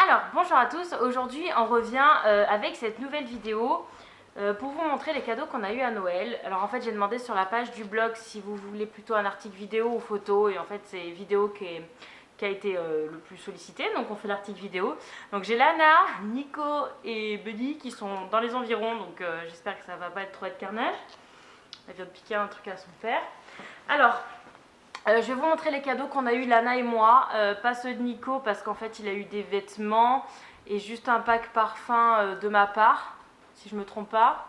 Alors, bonjour à tous, aujourd'hui on revient avec cette nouvelle vidéo pour vous montrer les cadeaux qu'on a eu à Noël. Alors en fait j'ai demandé sur la page du blog si vous voulez plutôt un article vidéo ou photo, et en fait c'est vidéo qui a été le plus sollicité, donc on fait l'article vidéo. Donc j'ai Lana, Nico et Buddy qui sont dans les environs, donc j'espère que ça va pas être trop de carnage. Elle vient de piquer un truc à son père. Alors, je vais vous montrer les cadeaux qu'on a eu Lana et moi, pas ceux de Nico parce qu'en fait il a eu des vêtements et juste un pack parfum de ma part, si je me trompe pas.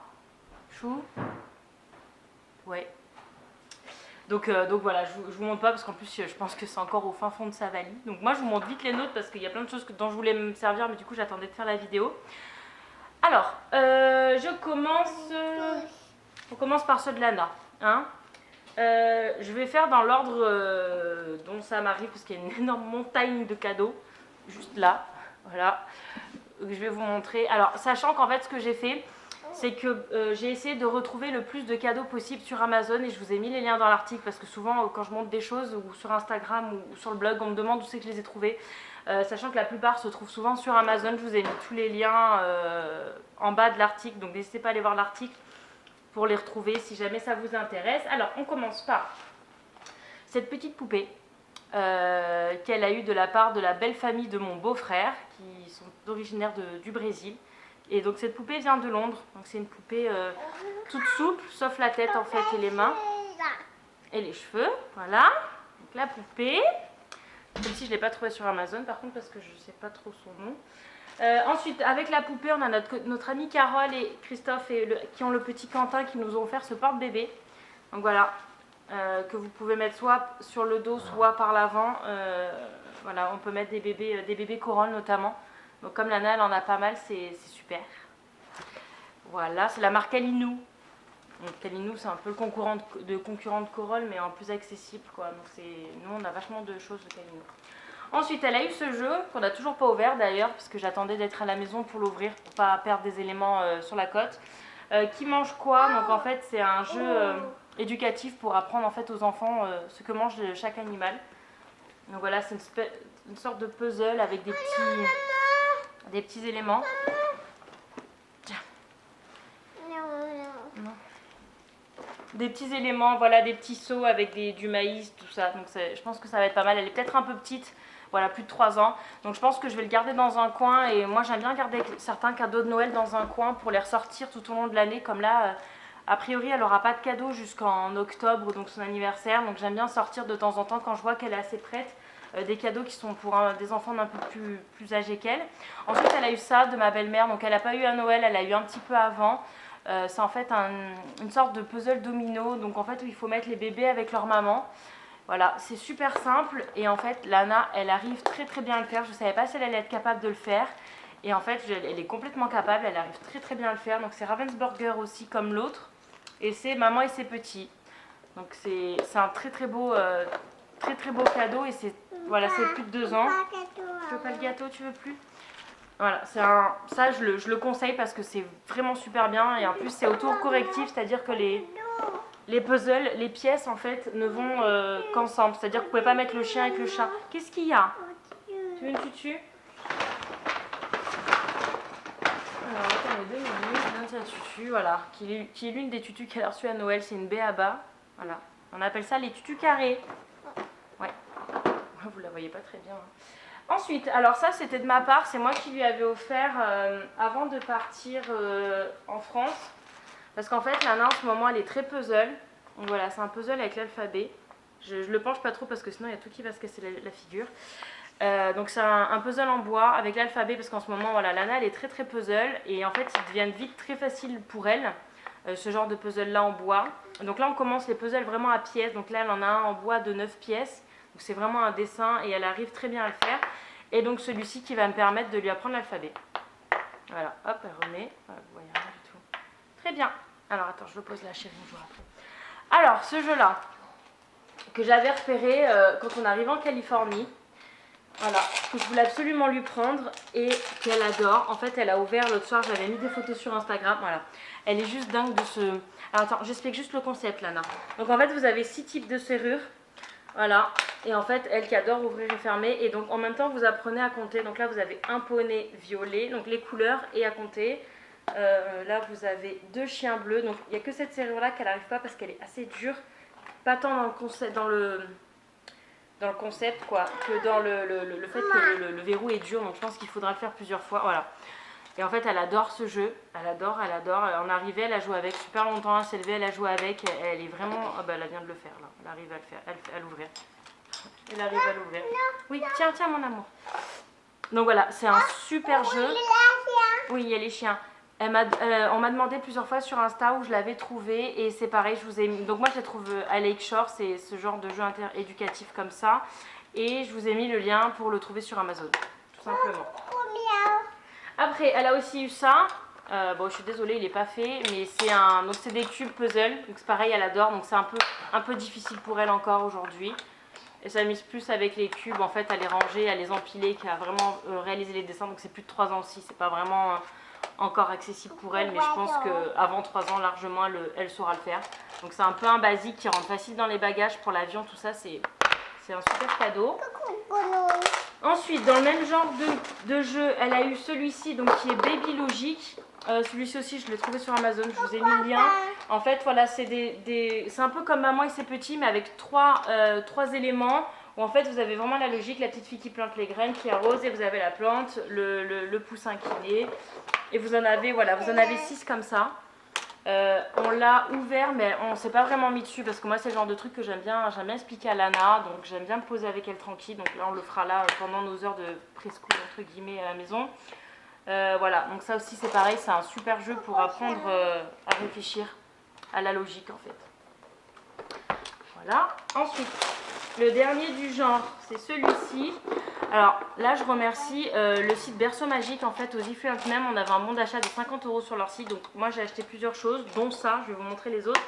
Chou. Ouais. Donc voilà, je vous montre pas parce qu'en plus je pense que c'est encore au fin fond de sa valise. Donc moi je vous montre vite les nôtres parce qu'il y a plein de choses dont je voulais me servir, mais du coup j'attendais de faire la vidéo. Alors, on commence par ceux de Lana, hein. Je vais faire dans l'ordre dont ça m'arrive parce qu'il y a une énorme montagne de cadeaux juste là, voilà. Je vais vous montrer. Alors, sachant qu'en fait ce que j'ai fait, c'est que j'ai essayé de retrouver le plus de cadeaux possible sur Amazon et je vous ai mis les liens dans l'article parce que souvent quand je montre des choses ou sur Instagram ou sur le blog, on me demande où c'est que je les ai trouvés. Sachant que la plupart se trouvent souvent sur Amazon, je vous ai mis tous les liens en bas de l'article, donc n'hésitez pas à aller voir l'article pour les retrouver si jamais ça vous intéresse. Alors on commence par cette petite poupée qu'elle a eue de la part de la belle famille de mon beau-frère qui sont originaires du Brésil. Et donc cette poupée vient de Londres, donc c'est une poupée toute souple sauf la tête en fait et les mains et les cheveux, voilà. Donc la poupée, celle-ci je ne l'ai pas trouvée sur Amazon par contre parce que je ne sais pas trop son nom. Ensuite, avec la poupée, on a notre amie Carole et Christophe qui ont le petit Quentin qui nous ont offert ce porte-bébé. Donc voilà, que vous pouvez mettre soit sur le dos, soit par l'avant. Voilà, on peut mettre des bébés corolles notamment. Donc comme Lana, elle en a pas mal, c'est super. Voilà, c'est la marque Kalinou. Donc Kalinou, c'est un peu le concurrent de Corolle, mais en plus accessible, quoi. Donc nous, on a vachement de choses de Kalinou. Ensuite, elle a eu ce jeu, qu'on n'a toujours pas ouvert d'ailleurs, parce que j'attendais d'être à la maison pour l'ouvrir, pour pas perdre des éléments sur la cote. Qui mange quoi? Donc en fait, c'est un jeu éducatif pour apprendre en fait aux enfants ce que mange chaque animal. Donc voilà, c'est une sorte de puzzle avec des petits éléments. Tiens. Non. Des petits éléments, voilà, des petits seaux avec du maïs, tout ça. Donc je pense que ça va être pas mal. Elle est peut-être un peu petite. Voilà, plus de 3 ans. Donc je pense que je vais le garder dans un coin. Et moi, j'aime bien garder certains cadeaux de Noël dans un coin pour les ressortir tout au long de l'année. Comme là, a priori, elle n'aura pas de cadeau jusqu'en octobre, donc son anniversaire. Donc j'aime bien sortir de temps en temps quand je vois qu'elle est assez prête. Des cadeaux qui sont pour des enfants d'un peu plus âgés qu'elle. Ensuite, elle a eu ça de ma belle-mère. Donc elle n'a pas eu à Noël, elle a eu un petit peu avant. C'est en fait une sorte de puzzle domino. Donc en fait, il faut mettre les bébés avec leur maman. Voilà, c'est super simple et en fait Lana elle arrive très très bien à le faire. Je ne savais pas si elle allait être capable de le faire et en fait elle est complètement capable, elle arrive très très bien à le faire. Donc c'est Ravensburger aussi comme l'autre et c'est Maman et ses petits. Donc c'est un très très beau cadeau et c'est plus de 2 ans. Tu veux pas le gâteau, tu veux plus? Voilà, ça je le conseille parce que c'est vraiment super bien et en plus c'est au tour correctif, c'est-à-dire que les puzzles, les pièces en fait ne vont qu'ensemble. C'est-à-dire que vous pouvez pas mettre le chien avec le chat. Qu'est-ce qu'il y a? Tu veux une tutu? Alors attends, les 2 minutes, c'est la tutu, voilà. Qui est l'une des tutus qu'elle a reçues à Noël, c'est une B.A.B.A. Voilà. On appelle ça les tutus carrés. Ouais. Vous la voyez pas très bien. Hein. Ensuite, alors ça c'était de ma part, c'est moi qui lui avais offert avant de partir en France. Parce qu'en fait, Lana, en ce moment, elle est très puzzle. Donc voilà, c'est un puzzle avec l'alphabet. Je le penche pas trop parce que sinon, il y a tout qui va se casser la figure. Donc c'est un puzzle en bois avec l'alphabet parce qu'en ce moment, voilà, Lana, elle est très très puzzle. Et en fait, ils deviennent vite très faciles pour elle, ce genre de puzzle-là en bois. Donc là, on commence les puzzles vraiment à pièces. Donc là, elle en a un en bois de 9 pièces. Donc c'est vraiment un dessin et elle arrive très bien à le faire. Et donc celui-ci qui va me permettre de lui apprendre l'alphabet. Voilà, hop, elle remet. Voilà, vous voyez rien du tout. Très bien. Alors attends, je le pose là, chérie, on jouera après. Alors, ce jeu-là, que j'avais repéré quand on arrive en Californie, voilà, que je voulais absolument lui prendre et qu'elle adore. En fait, elle a ouvert l'autre soir, j'avais mis des photos sur Instagram, voilà. Elle est juste dingue de ce... Alors attends, j'explique juste le concept, Lana. Donc en fait, vous avez 6 types de serrures. Voilà. Et en fait, elle qui adore ouvrir et fermer. Et donc en même temps, vous apprenez à compter. Donc là, vous avez un poney violet, donc les couleurs et à compter. Là, vous avez 2 chiens bleus. Donc il n'y a que cette serrure-là qu'elle n'arrive pas parce qu'elle est assez dure. Pas tant dans le concept, dans le concept quoi, que dans le fait que le verrou est dur. Donc je pense qu'il faudra le faire plusieurs fois. Voilà. Et en fait, elle adore ce jeu. Elle adore, elle adore. En arrivée, elle a joué avec super longtemps. Elle s'est levée, elle a joué avec. Elle est vraiment... Ah bah, elle vient de le faire, là. Elle arrive à le faire, à l'ouvrir. Elle arrive à l'ouvrir. Oui, tiens, tiens, mon amour. Donc voilà, c'est un super jeu. Oui, il y a les chiens. On m'a demandé plusieurs fois sur Insta où je l'avais trouvé. Et c'est pareil, je vous ai mis... Donc moi, je la trouve à Lakeshore. C'est ce genre de jeu éducatif comme ça. Et je vous ai mis le lien pour le trouver sur Amazon. Tout simplement. Après, elle a aussi eu ça. Bon, je suis désolée, il n'est pas fait, mais c'est des cubes puzzle. Donc c'est pareil, elle adore. Donc c'est un peu difficile pour elle encore aujourd'hui. Elle s'amuse plus avec les cubes, en fait, à les ranger, à les empiler, qu'à vraiment réaliser les dessins. Donc c'est plus de 3 ans aussi. C'est pas vraiment encore accessible pour elle, mais je pense qu'avant 3 ans, largement, elle saura le faire. Donc c'est un peu un basique qui rentre facile dans les bagages pour l'avion, tout ça. C'est un super cadeau. Ensuite, dans le même genre de jeu, elle a eu celui-ci, donc qui est Baby Logic. Celui-ci aussi, je l'ai trouvé sur Amazon, je vous ai mis le lien. En fait, voilà, c'est un peu comme Maman et ses petits, mais avec trois éléments. Où en fait, vous avez vraiment la logique, la petite fille qui plante les graines, qui arrose, et vous avez la plante, le poussin qui naît. Et vous en avez, voilà, vous en avez 6 comme ça. On l'a ouvert, mais on s'est pas vraiment mis dessus parce que moi c'est le genre de truc que j'aime bien expliquer à Lana, donc j'aime bien me poser avec elle tranquille. Donc là on le fera là pendant nos heures de preschool entre guillemets à la maison. Voilà, donc ça aussi c'est pareil, c'est un super jeu pour apprendre à réfléchir à la logique en fait. Voilà. Ensuite, le dernier du genre, c'est celui-ci. Alors là, je remercie le site Berceau Magique. En fait, aux Ifluent même, on avait un bon d'achat de 50 € sur leur site. Donc moi, j'ai acheté plusieurs choses, dont ça. Je vais vous montrer les autres.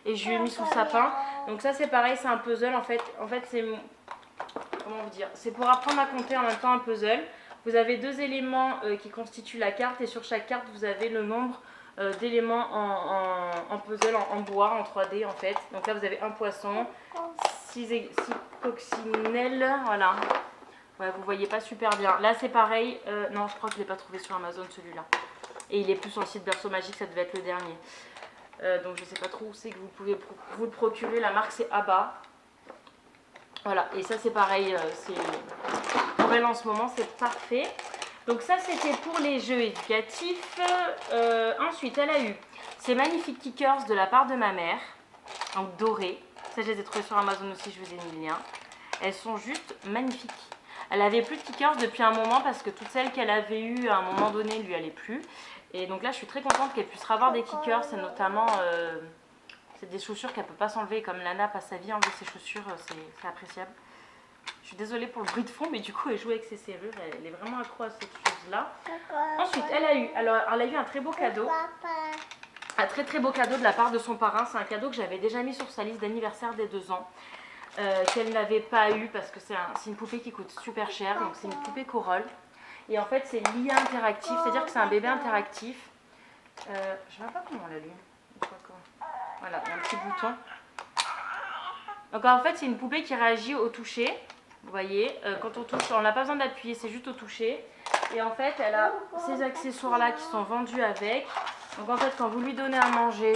Et je lui ai mis sous le sapin. Donc ça, c'est pareil, c'est un puzzle. En fait c'est... Comment vous dire? C'est pour apprendre à compter en même temps un puzzle. Vous avez 2 éléments qui constituent la carte. Et sur chaque carte, vous avez le nombre d'éléments en puzzle, en bois, en 3D en fait. Donc là, vous avez un poisson, 6 coccinelles, voilà. Ouais, vous voyez pas super bien. Là, c'est pareil. Non, je crois que je ne l'ai pas trouvé sur Amazon, celui-là. Et il est plus sur le site Berceau Magique, ça devait être le dernier. Donc, je ne sais pas trop où c'est que vous pouvez vous le procurer. La marque, c'est Abba. Voilà, et ça, c'est pareil. Pour elle, en ce moment, c'est parfait. Donc, ça, c'était pour les jeux éducatifs. Ensuite, elle a eu ces magnifiques kickers de la part de ma mère. Donc, dorés. Ça, je les ai trouvés sur Amazon aussi, je vous ai mis le lien. Elles sont juste magnifiques. Elle avait plus de kickers depuis un moment parce que toutes celles qu'elle avait eues à un moment donné lui allaient plus. Et donc là, je suis très contente qu'elle puisse avoir des kickers. C'est notamment c'est des chaussures qu'elle ne peut pas s'enlever. Comme Lana passe sa vie à enlever ses chaussures, c'est appréciable. Je suis désolée pour le bruit de fond, mais du coup, elle joue avec ses serrures. Elle est vraiment accro à cette chose-là. Ensuite, elle a eu un très beau cadeau. Un très très beau cadeau de la part de son parrain. C'est un cadeau que j'avais déjà mis sur sa liste d'anniversaire des 2 ans. Qu'elle n'avait pas eu parce que c'est une poupée qui coûte super cher. Donc c'est une poupée Corolle. Et en fait, c'est l'IA interactif, c'est-à-dire que c'est un bébé interactif. Je ne sais même pas comment on l'allume. Voilà, il y a un petit bouton. Donc en fait, c'est une poupée qui réagit au toucher. Vous voyez, quand on touche, on n'a pas besoin d'appuyer, c'est juste au toucher. Et en fait, elle a ces accessoires-là qui sont vendus avec. Donc en fait, quand vous lui donnez à manger,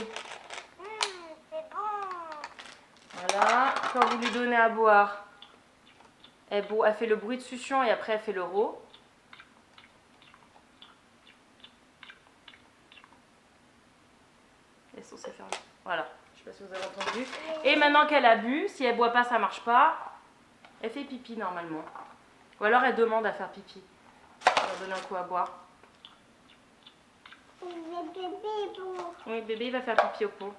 voilà, quand vous lui donnez à boire, elle fait le bruit de succion et après elle fait le rot. Elle est censée faire. Voilà, je ne sais pas si vous avez entendu. Et maintenant qu'elle a bu, si elle ne boit pas, ça ne marche pas. Elle fait pipi normalement. Ou alors elle demande à faire pipi. On va donner un coup à boire. Oui, bébé il va faire pipi au pot.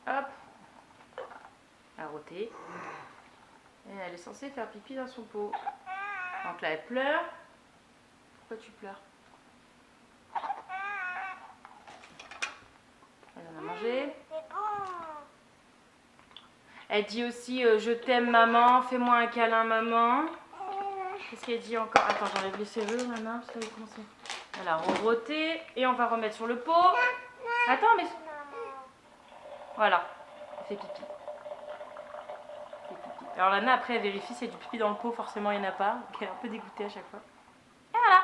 Hop. À roter. Et elle est censée faire pipi dans son pot. Donc là elle pleure. Pourquoi tu pleures? Elle en a mangé. Elle dit aussi je t'aime maman, fais-moi un câlin maman. Qu'est-ce qu'elle dit encore? Attends, j'enlève les serrures maintenant. Elle a roté et on va remettre sur le pot. Attends, mais... Voilà. Elle fait pipi. Alors Lana après elle vérifie s'il y a du pipi dans le pot, forcément il n'y en a pas, donc elle est un peu dégoûtée à chaque fois. Et voilà,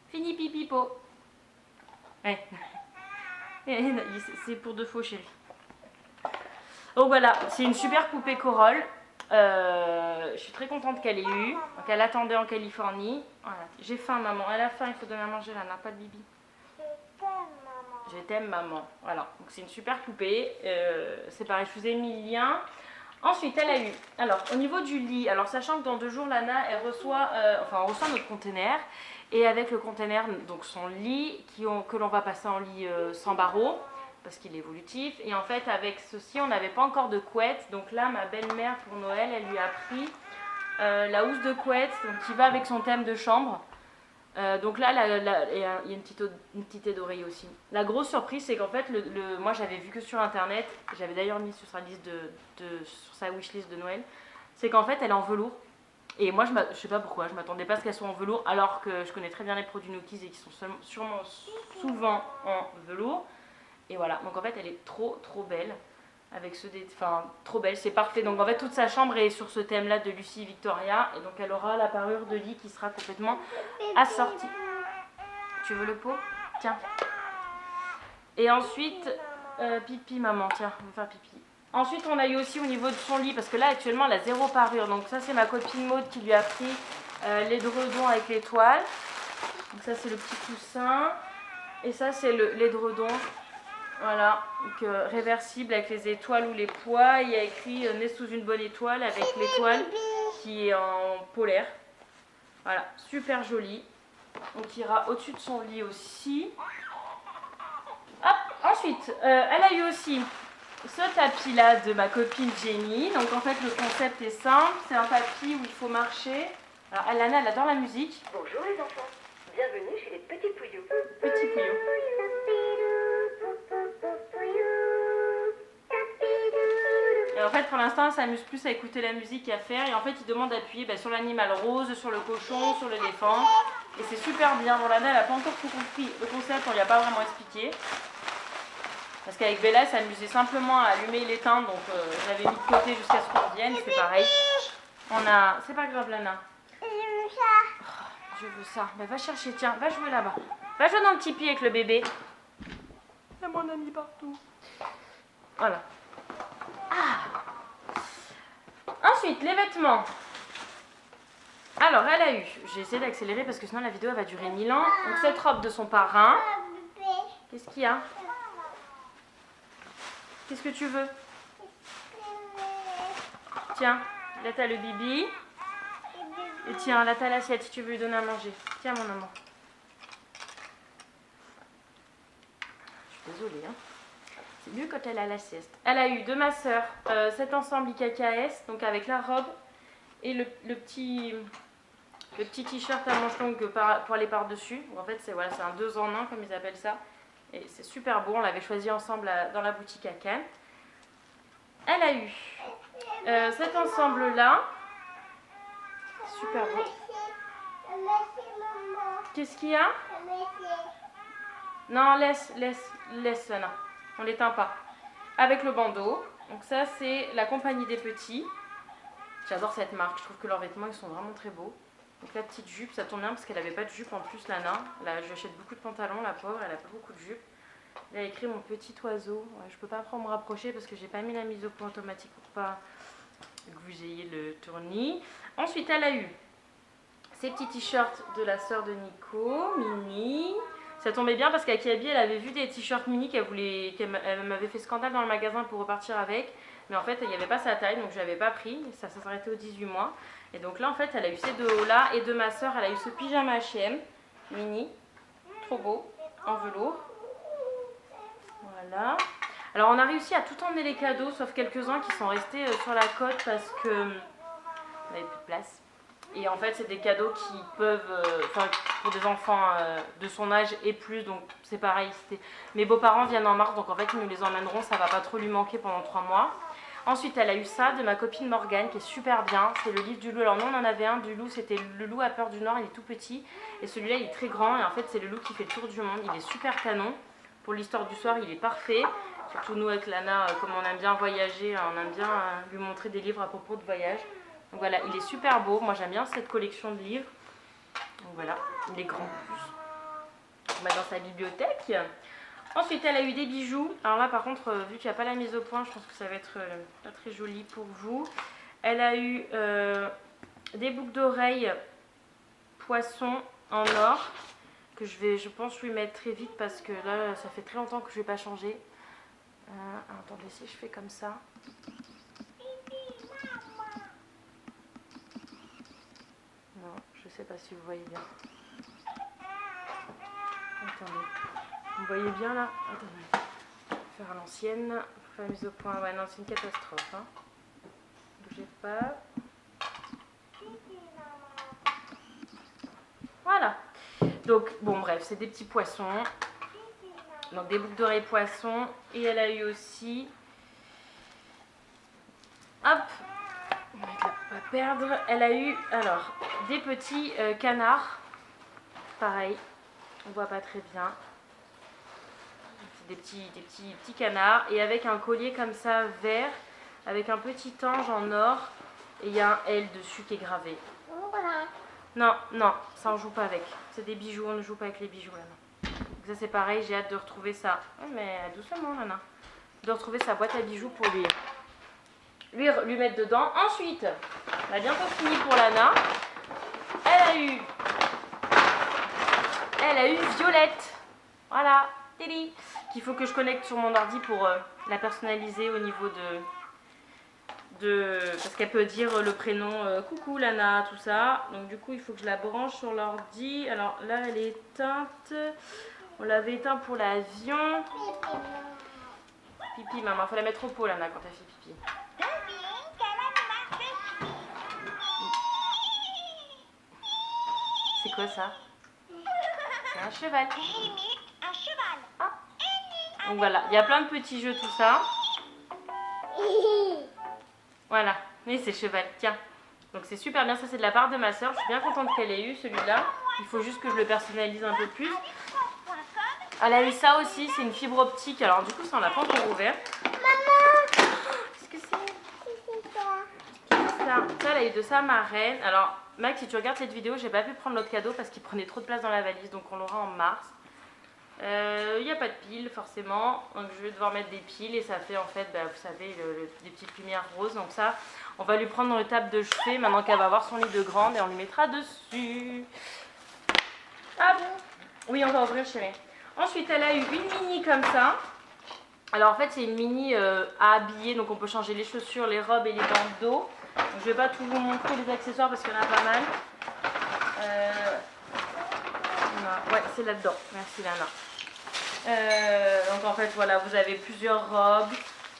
fini pipi pot. Ouais. C'est pour de faux chérie. Donc voilà, c'est une super poupée Corolle. Je suis très contente qu'elle ait eu. Donc elle attendait en Californie. Voilà. J'ai faim maman, elle a faim, il faut donner à manger Lana, pas de bibi. Je t'aime maman. Voilà, donc c'est une super poupée. C'est pareil, je vous ai mis le lien. Ensuite, elle a eu, alors au niveau du lit, alors sachant que dans 2 jours, Lana, elle reçoit, on reçoit notre container, et avec le container, donc son lit, que l'on va passer en lit sans barreaux, parce qu'il est évolutif, et en fait, avec ceci, on n'avait pas encore de couette, donc là, ma belle-mère, pour Noël, elle lui a pris la housse de couette, donc qui va avec son thème de chambre. Donc là, il y a une petite aie d'oreille aussi. La grosse surprise, c'est qu'en fait, moi j'avais vu que sur internet, j'avais d'ailleurs mis sur sa liste sur sa wishlist de Noël, c'est qu'en fait elle est en velours. Et moi je sais pas pourquoi, je m'attendais pas à ce qu'elle soit en velours, alors que je connais très bien les produits Nookies et qui sont sûrement souvent en velours. Et voilà, donc en fait elle est trop belle. Avec trop belle, c'est parfait. Donc en fait toute sa chambre est sur ce thème là de Lucie Victoria, et donc elle aura la parure de lit qui sera complètement assortie. Tu veux le pot? Tiens. Et ensuite pipi maman, tiens, on va faire pipi. Ensuite on a eu aussi au niveau de son lit, parce que là actuellement elle a 0 parure, donc ça c'est ma copine Maud qui lui a pris l'édredon avec l'étoile. Donc ça c'est le petit coussin, et ça c'est l'édredon. Voilà, donc réversible avec les étoiles ou les pois. Il y a écrit né sous une bonne étoile avec l'étoile qui est en polaire. Voilà, super joli. Donc il ira au-dessus de son lit aussi. Hop, ensuite, elle a eu aussi ce tapis là de ma copine Jenny. Donc en fait le concept est simple, c'est un tapis où il faut marcher. Alors Alana, elle adore la musique. Bonjour les enfants, bienvenue chez les petits pouillous. Petit pouillou. Et en fait, pour l'instant, elle s'amuse plus à écouter la musique qu'à faire. Et en fait, il demande d'appuyer sur l'animal rose, sur le cochon, sur l'éléphant. Et c'est super bien. Bon, Lana, elle n'a pas encore tout compris le concept, on lui a pas vraiment expliqué. Parce qu'avec Bella, elle s'amusait simplement à allumer et l'éteindre. Donc, je l'avais mis de côté jusqu'à ce qu'on revienne. C'est pareil. C'est pas grave, Lana. Je veux ça. Bah, va chercher, tiens, va jouer là-bas. Va jouer dans le tipi avec le bébé. Il y a mon ami partout. Voilà. Ensuite, les vêtements. Alors, elle a eu, j'ai essayé d'accélérer parce que sinon la vidéo elle va durer 1000 ans. Donc, cette robe de son parrain. Qu'est-ce qu'il y a? Qu'est-ce que tu veux? Tiens, là t'as le bibi. Et tiens, là t'as l'assiette si tu veux lui donner à manger. Tiens, mon amour. Je suis désolée, hein. C'est mieux quand elle a la sieste. Elle a eu de ma soeur cet ensemble IKKS, donc avec la robe et le petit t-shirt à manches longues pour aller par-dessus. En fait, c'est un 2 en 1 comme ils appellent ça. Et c'est super beau, on l'avait choisi ensemble dans la boutique à Cannes. Elle a eu cet ensemble-là. Super beau. Qu'est-ce qu'il y a? Non, laisse, Lana. On l'éteint pas. Avec le bandeau. Donc ça, c'est la compagnie des petits. J'adore cette marque. Je trouve que leurs vêtements, ils sont vraiment très beaux. Donc la petite jupe, ça tombe bien parce qu'elle n'avait pas de jupe en plus, Lana. Là, je lui achète beaucoup de pantalons, la pauvre. Elle n'a pas beaucoup de jupe. Elle a écrit mon petit oiseau. Ouais, je peux pas me rapprocher parce que j'ai pas mis la mise au point automatique pour pas que vous ayez le tournis. Ensuite, elle a eu ces petits t-shirts de la sœur de Nico, Mini. Ça tombait bien parce qu'à Kiabi, elle avait vu des t-shirts mini elle m'avait fait scandale dans le magasin pour repartir avec. Mais en fait, il n'y avait pas sa taille, donc je l'avais pas pris. Ça s'arrêtait aux 18 mois. Et donc là, en fait, elle a eu ces deux hauts-là. Et de ma soeur, elle a eu ce pyjama H&M mini. Trop beau, en velours. Voilà. Alors, on a réussi à tout emmener les cadeaux, sauf quelques-uns qui sont restés sur la côte parce que on n'avait plus de place. Et en fait, c'est des cadeaux qui peuvent, pour des enfants de son âge et plus, donc c'est pareil. Mes beaux-parents viennent en mars, donc en fait, ils nous les emmèneront, ça va pas trop lui manquer pendant 3 mois. Ensuite, elle a eu ça de ma copine Morgane, qui est super bien. C'est le livre du loup. Alors nous, on en avait un du loup, c'était le loup à peur du Nord, il est tout petit. Et celui-là, il est très grand, et en fait, c'est le loup qui fait le tour du monde. Il est super canon. Pour l'histoire du soir, il est parfait. Surtout nous avec Lana, comme on aime bien voyager, on aime bien lui montrer des livres à propos de voyage. Donc voilà, il est super beau. Moi j'aime bien cette collection de livres. Donc voilà, il est grand plus. On va dans sa bibliothèque. Ensuite, elle a eu des bijoux. Alors là, par contre, vu qu'il n'y a pas la mise au point, je pense que ça va être pas très joli pour vous. Elle a eu des boucles d'oreilles poisson en or que je pense, lui mettre très vite parce que là, ça fait très longtemps que je ne vais pas changer. Attendez, si je fais comme ça. Non, je sais pas si vous voyez bien. Attendez. Vous voyez bien là? Attendez. Faire à l'ancienne. Faire la mise au point. Ouais, non, c'est une catastrophe. Hein. Bougez pas. Voilà. Donc, bon, bref, c'est des petits poissons. Donc, des boucles d'oreilles poissons. Et elle a eu aussi. Hop! On va mettre là pour pas perdre. Elle a eu, alors, des petits canards. Pareil. On voit pas très bien. Des petits canards. Et avec un collier comme ça, vert. Avec un petit ange en or. Et il y a un L dessus qui est gravé. Non, non, ça on joue pas avec. C'est des bijoux, on ne joue pas avec les bijoux là. Non. Donc ça c'est pareil, j'ai hâte de retrouver ça. Oh, mais doucement Lana. De retrouver sa boîte à bijoux pour lui mettre dedans. Ensuite, on a bientôt fini pour Lana. Elle a eu Violette. Voilà, Télé. Qu'il faut que je connecte sur mon ordi pour la personnaliser au niveau parce qu'elle peut dire le prénom coucou Lana, tout ça. Donc du coup il faut que je la branche sur l'ordi. Alors là elle est éteinte. On l'avait éteint pour l'avion. Pipi maman, faut la mettre au pot Lana quand elle fait pipi. C'est quoi ça? C'est un cheval. Ah. Donc voilà, il y a plein de petits jeux tout ça. Voilà, mais c'est cheval, tiens. Donc c'est super bien, ça c'est de la part de ma soeur. Je suis bien contente qu'elle ait eu celui-là. Il faut juste que je le personnalise un peu plus. Elle a eu ça aussi, c'est une fibre optique. Alors du coup ça on l'a pas encore ouvert. Maman, qu'est-ce que c'est? Ça, elle a eu de sa marraine. Alors Max, si tu regardes cette vidéo, j'ai pas pu prendre l'autre cadeau parce qu'il prenait trop de place dans la valise. Donc on l'aura en mars. Il n'y a pas de piles forcément, donc je vais devoir mettre des piles et ça fait en fait, bah, vous savez, des petites lumières roses. Donc ça, on va lui prendre dans le table de chevet maintenant qu'elle va avoir son lit de grande et on lui mettra dessus. Ah bon? Oui, on va ouvrir chérie. Ensuite, elle a eu une mini comme ça. Alors en fait, c'est une mini à habiller, donc on peut changer les chaussures, les robes et les bandeaux. Donc, je vais pas tout vous montrer les accessoires parce qu'il y en a pas mal. Ouais, c'est là-dedans. Merci Lana. Donc en fait voilà, vous avez plusieurs robes,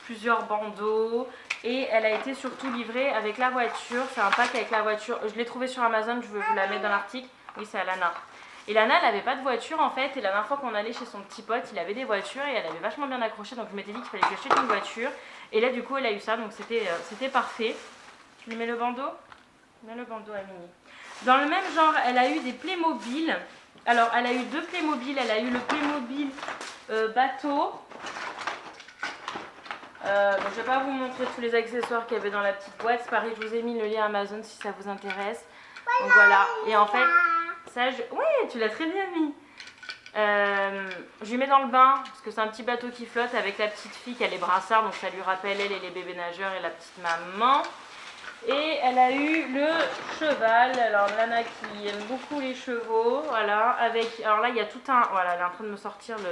plusieurs bandeaux et elle a été surtout livrée avec la voiture. C'est un pack avec la voiture. Je l'ai trouvé sur Amazon, je vais vous la mettre dans l'article. Oui, c'est à Lana. Et Lana, elle n'avait pas de voiture en fait. Et la dernière fois qu'on allait chez son petit pote, il avait des voitures et elle avait vachement bien accroché. Donc je m'étais dit qu'il fallait que j'achète une voiture. Et là du coup, elle a eu ça, donc c'était parfait. Tu lui mets le bandeau? Mets le bandeau à Mini. Dans le même genre, elle a eu des Playmobil. Alors, elle a eu deux Playmobil. Elle a eu le Playmobil bateau. Donc, je ne vais pas vous montrer tous les accessoires qu'il y avait dans la petite boîte. C'est pareil, je vous ai mis le lien Amazon si ça vous intéresse. Donc voilà. Et en fait, ça, oui, tu l'as très bien mis. Je lui mets dans le bain parce que c'est un petit bateau qui flotte avec la petite fille qui a les brassards. Donc, ça lui rappelle elle et les bébés nageurs et la petite maman. Et elle a eu le cheval, alors Lana qui aime beaucoup les chevaux, voilà, avec, alors là il y a tout un, voilà, elle est en train de me sortir le,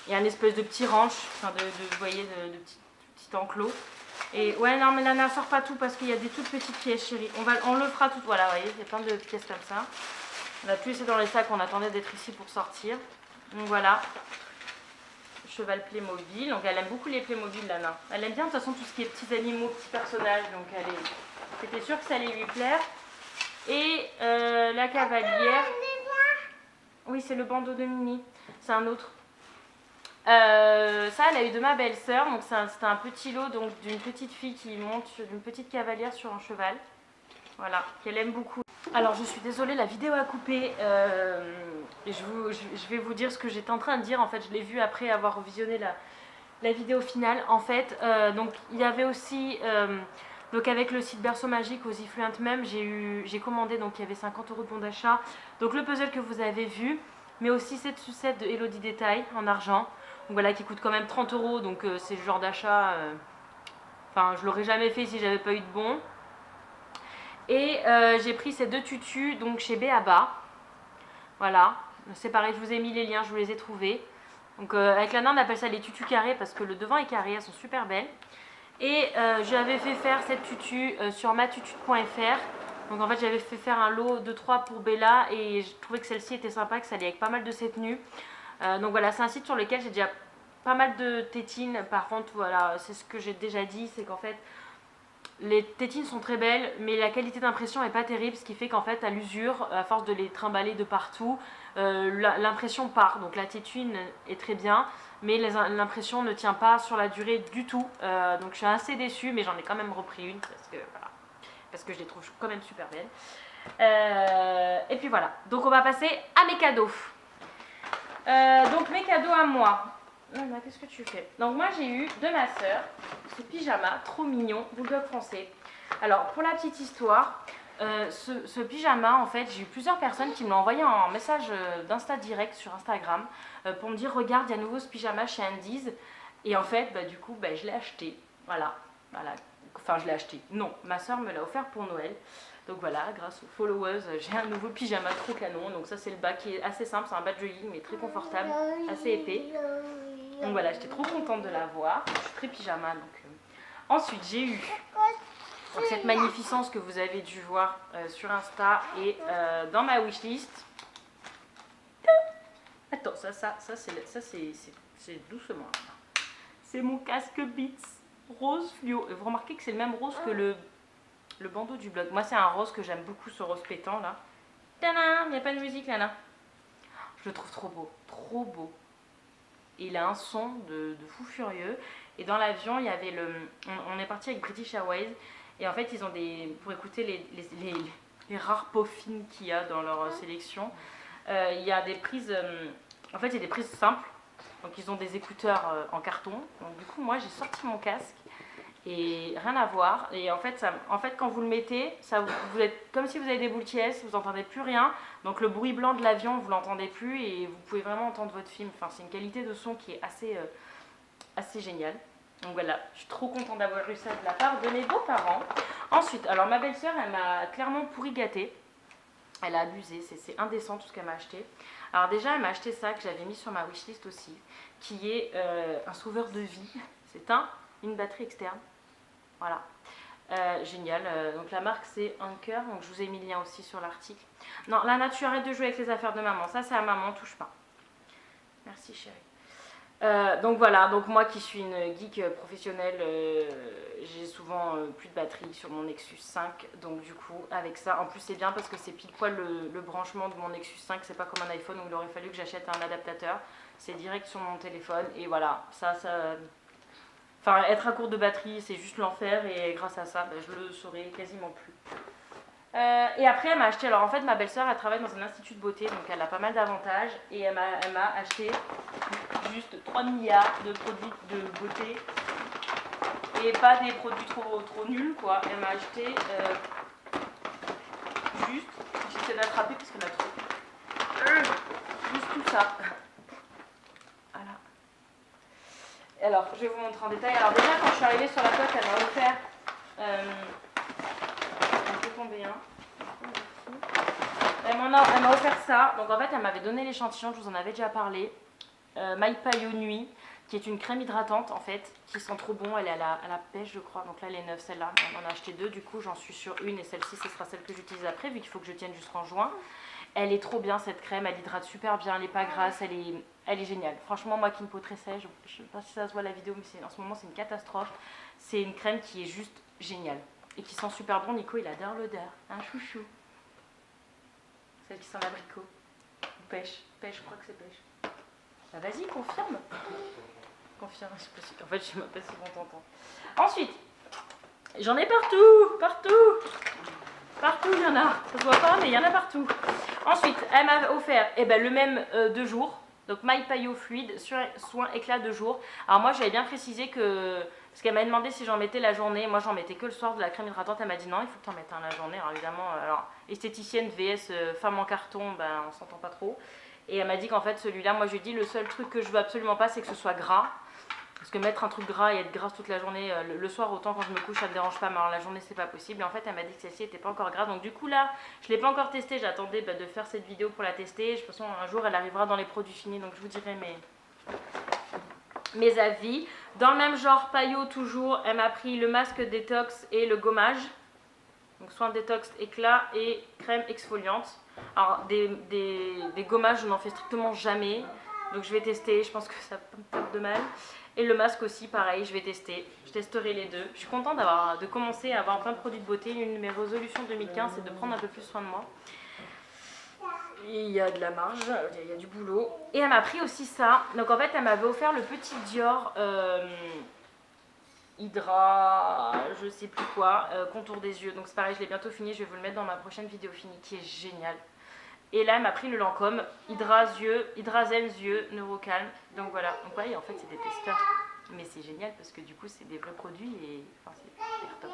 il y a une espèce de petit ranch, enfin vous voyez, de petit enclos. Et ouais, non mais Lana sort pas tout parce qu'il y a des toutes petites pièces chérie, on le fera tout, voilà, vous voyez, il y a plein de pièces comme ça. On a tout laissé dans les sacs, on attendait d'être ici pour sortir, donc voilà. Cheval Playmobil, donc elle aime beaucoup les Playmobil Lana. Elle aime bien de toute façon tout ce qui est petits animaux, petits personnages, donc c'était sûr que ça allait lui plaire. Et la cavalière, oui c'est le bandeau de Mini, c'est un autre. Ça elle a eu de ma belle-sœur, donc c'était un petit lot donc d'une petite fille qui monte d'une petite cavalière sur un cheval. Voilà, qu'elle aime beaucoup. Alors je suis désolée, la vidéo a coupé. Je vais vous dire ce que j'étais en train de dire. En fait, je l'ai vu après avoir visionné la vidéo finale. En fait, donc il y avait aussi, donc avec le site Berceau Magique aux Ifluent même, j'ai commandé, donc il y avait 50 € de bon d'achat. Donc le puzzle que vous avez vu, mais aussi cette sucette de Elodie Détail en argent. Donc voilà, qui coûte quand même 30 €, donc c'est le genre d'achat, enfin je l'aurais jamais fait si j'avais pas eu de bon. Et j'ai pris ces 2 tutus donc chez B.A.B.A. Voilà, c'est pareil, je vous ai mis les liens, je vous les ai trouvés. Donc avec Lana on appelle ça les tutus carrés parce que le devant est carré, elles sont super belles. Et j'avais fait faire cette tutu sur matutu.fr. Donc en fait j'avais fait faire un lot de 3 pour Bella et je trouvais que celle-ci était sympa, que ça allait avec pas mal de ses tenues. Donc voilà, c'est un site sur lequel j'ai déjà pas mal de tétines. Par contre voilà, c'est ce que j'ai déjà dit, c'est qu'en fait les tétines sont très belles, mais la qualité d'impression n'est pas terrible, ce qui fait qu'en fait, à l'usure, à force de les trimballer de partout, l'impression part. Donc la tétine est très bien, mais l'impression ne tient pas sur la durée du tout. Donc je suis assez déçue, mais j'en ai quand même repris une parce que, voilà, parce que je les trouve quand même super belles. Et puis voilà, donc on va passer à mes cadeaux. Donc mes cadeaux à moi. Nana, qu'est-ce que tu fais? Donc moi j'ai eu de ma soeur ce pyjama trop mignon, bulldog français. Alors pour la petite histoire, ce pyjama en fait j'ai eu plusieurs personnes qui me l'ont envoyé en message d'Insta direct sur Instagram pour me dire regarde il y a nouveau ce pyjama chez Andy's et en fait du coup je l'ai acheté, voilà, enfin je l'ai acheté, non ma soeur me l'a offert pour Noël. Donc voilà, grâce aux followers, j'ai un nouveau pyjama trop canon. Donc ça c'est le bas qui est assez simple, c'est un bas de jogging mais très confortable, assez épais. Donc voilà, j'étais trop contente de l'avoir. Je suis très pyjama donc. Ensuite j'ai eu donc, cette magnificence que vous avez dû voir sur Insta et dans ma wishlist. Attends, ça c'est doucement. C'est mon casque Beats rose fluo. Et vous remarquez que c'est le même rose que le bandeau du blog. Moi c'est un rose que j'aime beaucoup, ce rose pétant là. Tadam, il n'y a pas de musique là. Je le trouve trop beau, trop beau. Et il a un son de fou furieux. Et dans l'avion, il y avait on est parti avec British Airways. Et en fait, ils ont des. Pour écouter les rares poffines qu'il y a dans leur sélection, il y a des prises. En fait, il y a des prises simples. Donc, ils ont des écouteurs en carton. Donc, du coup, moi, j'ai sorti mon casque. Et rien à voir. Et en fait, quand vous le mettez, vous êtes comme si vous avez des boules qui vous n'entendez plus rien. Donc le bruit blanc de l'avion, vous l'entendez plus et vous pouvez vraiment entendre votre film. Enfin, c'est une qualité de son qui est assez géniale. Donc voilà, je suis trop contente d'avoir eu ça de la part de mes beaux-parents. Ensuite, alors ma belle-sœur, elle m'a clairement pourri gâtée. Elle a abusé, c'est indécent tout ce qu'elle m'a acheté. Alors déjà, elle m'a acheté ça que j'avais mis sur ma wishlist aussi, qui est un sauveur de vie. C'est une batterie externe. Voilà, génial. Donc la marque c'est Anker, donc je vous ai mis le lien aussi sur l'article. Non, Lana, tu arrêtes de jouer avec les affaires de maman. Ça c'est à maman, touche pas. Merci chérie. Donc voilà, donc moi qui suis une geek professionnelle, j'ai souvent plus de batterie sur mon Nexus 5. Donc du coup, avec ça, en plus c'est bien parce que c'est pile poil le branchement de mon Nexus 5. C'est pas comme un iPhone où il aurait fallu que j'achète un adaptateur. C'est direct sur mon téléphone et voilà, ça... Enfin, être à court de batterie, c'est juste l'enfer et grâce à ça, je le saurais quasiment plus. Et après, elle m'a acheté, alors en fait, ma belle-sœur, elle travaille dans un institut de beauté, donc elle a pas mal d'avantages. Et elle m'a acheté juste 3 milliards de produits de beauté. Et pas des produits trop nuls, quoi. Elle m'a acheté juste, j'essaie d'attraper parce qu'elle a trop. Juste tout ça. Voilà. Alors, je vais vous montrer en détail. Alors déjà, quand je suis arrivée sur la boîte, elle m'a offert... on peut tomber un. Elle m'a offert ça. Donc en fait, elle m'avait donné l'échantillon, je vous en avais déjà parlé. My Payo Nuit, qui est une crème hydratante en fait, qui sent trop bon. Elle est à la pêche, je crois. Donc là, elle est neuve, celle-là. On en a acheté 2, du coup, j'en suis sur une. Et celle-ci, ce sera celle que j'utilise après, vu qu'il faut que je tienne jusqu'en juin. Elle est trop bien cette crème, elle hydrate super bien, elle n'est pas grasse, elle est géniale. Franchement, moi qui me peau très sèche, je ne sais pas si ça se voit la vidéo, mais en ce moment c'est une catastrophe. C'est une crème qui est juste géniale et qui sent super bon. Nico, il adore l'odeur, un chouchou. Celle qui sent l'abricot. Ou pêche, je crois que c'est pêche. Bah vas-y, confirme. Confirme, je sais pas si... En fait, je sais même pas si on t'entend. Ensuite, j'en ai partout, il y en a. Ça se voit pas, mais il y en a partout. Ensuite, elle m'a offert le même 2 jours. Donc My Paillot Fluide, soin éclat de jour. Alors moi j'avais bien précisé que, parce qu'elle m'a demandé si j'en mettais la journée, moi j'en mettais que le soir de la crème hydratante, elle m'a dit non il faut que tu en mettes un la journée. Alors évidemment, esthéticienne vs femme en carton, ben on s'entend pas trop. Et elle m'a dit qu'en fait celui-là, moi je lui ai dit le seul truc que je veux absolument pas c'est que ce soit gras. Parce que mettre un truc gras et être grasse toute la journée, le soir autant quand je me couche ça me dérange pas, mais alors la journée c'est pas possible. Et en fait elle m'a dit que celle-ci était pas encore grasse, donc du coup là je l'ai pas encore testée, j'attendais de faire cette vidéo pour la tester. De toute façon un jour elle arrivera dans les produits finis, donc je vous dirai mes avis. Dans le même genre paillot toujours, elle m'a pris le masque détox et le gommage. Donc soin détox éclat et crème exfoliante. Alors des gommages je n'en fais strictement jamais, donc je vais tester, je pense que ça peut me faire de mal. Et le masque aussi, pareil, je vais tester. Je testerai les deux. Je suis contente de commencer à avoir plein de produits de beauté. Une de mes résolutions 2015, c'est de prendre un peu plus soin de moi. Et il y a de la marge, il y a du boulot. Et elle m'a pris aussi ça. Donc en fait, elle m'avait offert le petit Dior Hydra, je sais plus quoi, contour des yeux. Donc c'est pareil, je l'ai bientôt fini. Je vais vous le mettre dans ma prochaine vidéo finie qui est géniale. Et là, elle m'a pris le Lancôme, Hydra Zen yeux, Neurocalme. Donc voilà, donc ouais, en fait c'est des testeurs. Mais c'est génial parce que du coup c'est des vrais produits et enfin, c'est super top.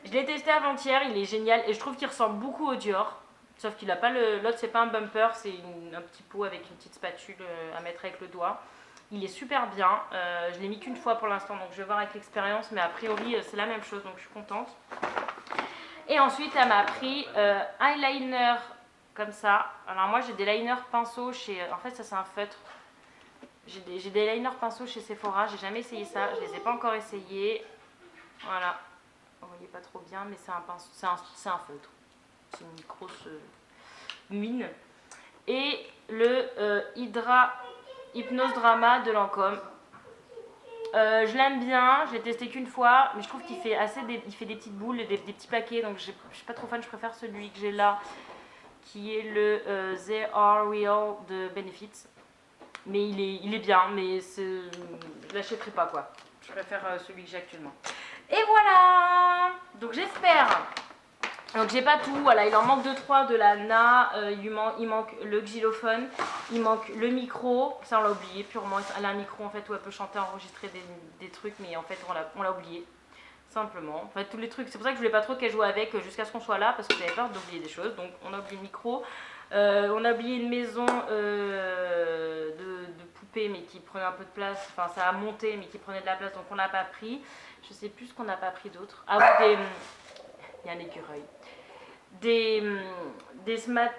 Je l'ai testé avant-hier, il est génial et je trouve qu'il ressemble beaucoup au Dior. Sauf qu'il a pas l'autre c'est pas un bumper, c'est un petit pot avec une petite spatule à mettre avec le doigt. Il est super bien, je l'ai mis qu'une fois pour l'instant donc je vais voir avec l'expérience. Mais a priori c'est la même chose donc je suis contente. Et ensuite elle m'a pris eyeliner. Comme ça. Alors moi j'ai des liners pinceaux chez... En fait ça c'est un feutre. J'ai des liners pinceaux chez Sephora. J'ai jamais essayé ça. Je les ai pas encore essayés. Voilà. Vous voyez pas trop bien mais c'est un pinceau. C'est un feutre. C'est une grosse mine. Et le Hydra Hypnose Drama de Lancôme. Je l'aime bien. Je l'ai testé qu'une fois. Mais je trouve qu'il fait il fait des petites boules, des petits paquets. Donc je suis pas trop fan. Je préfère celui que j'ai là, qui est le They Are Real de Benefits. Mais il est bien, mais je l'achèterai pas quoi. Je préfère celui que j'ai actuellement. Et voilà. Donc j'espère. Donc j'ai pas tout, voilà, il en manque 2-3 de la NA, il manque le xylophone, il manque le micro, ça on l'a oublié purement, elle a un micro en fait où elle peut chanter, enregistrer des trucs, mais en fait on l'a oublié. Simplement, en fait tous les trucs, c'est pour ça que je voulais pas trop qu'elle joue avec jusqu'à ce qu'on soit là parce que j'avais peur d'oublier des choses. Donc on a oublié le micro, on a oublié une maison de poupées mais qui prenait un peu de place, enfin ça a monté mais qui prenait de la place donc on l'a pas pris. Je sais plus ce qu'on n'a pas pris d'autre. Ah oui, il y a un écureuil. Des Smart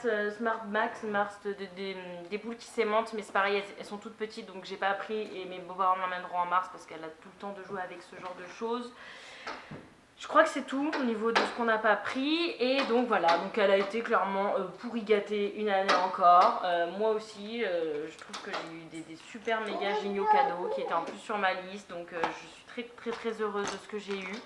Max, des boules qui s'aimantent, mais c'est pareil, elles sont toutes petites donc j'ai pas pris et mes beaux-parents m'emmèneront en mars parce qu'elle a tout le temps de jouer avec ce genre de choses. Je crois que c'est tout au niveau de ce qu'on n'a pas pris et donc voilà, donc elle a été clairement pourri gâtée une année encore. Moi aussi, je trouve que j'ai eu des super méga géniaux cadeaux qui étaient en plus sur ma liste, donc je suis très heureuse de ce que j'ai eu.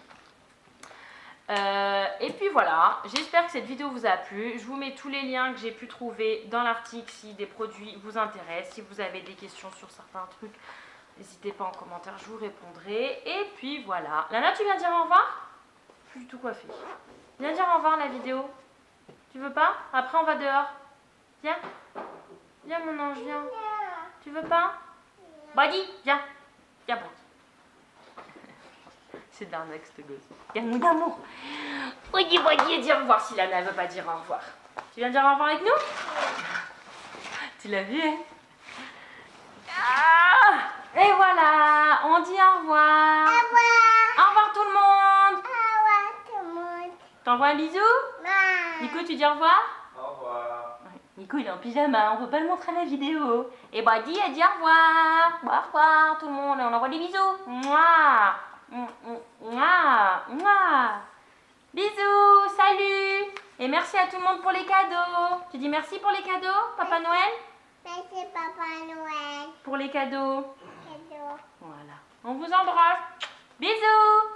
Et puis voilà, j'espère que cette vidéo vous a plu. Je vous mets tous les liens que j'ai pu trouver dans l'article si des produits vous intéressent. Si vous avez des questions sur certains trucs, n'hésitez pas en commentaire, je vous répondrai. Et puis voilà. Lana, tu viens dire au revoir? Je suis du tout coiffée. Viens dire au revoir la vidéo. Tu veux pas? Après on va dehors. Viens. Viens mon ange, viens. Tu veux pas? Body, viens. Viens bon. C'est de l'arnaque ce gosse. Viens mon amour. Body, body, dis au revoir si Lana veut pas dire au revoir. Tu viens dire au revoir avec nous? Tu l'as vu, hein? Ah, et voilà, on dit au revoir. Au revoir. Au revoir tout le monde. Au revoir tout le monde. T'envoies un bisou? Ouais. Nico, tu dis au revoir? Au revoir. Nico, il est en pyjama, on peut pas le montrer à la vidéo. Et Badi, elle dit au revoir. Au revoir tout le monde, et on envoie des bisous. Mouah. Mouah. Mouah. Bisous, salut. Et merci à tout le monde pour les cadeaux. Tu dis merci pour les cadeaux, Papa Noël? Merci Papa Noël. Pour les cadeaux. Cadeau. Voilà. On vous embrasse. Bisous.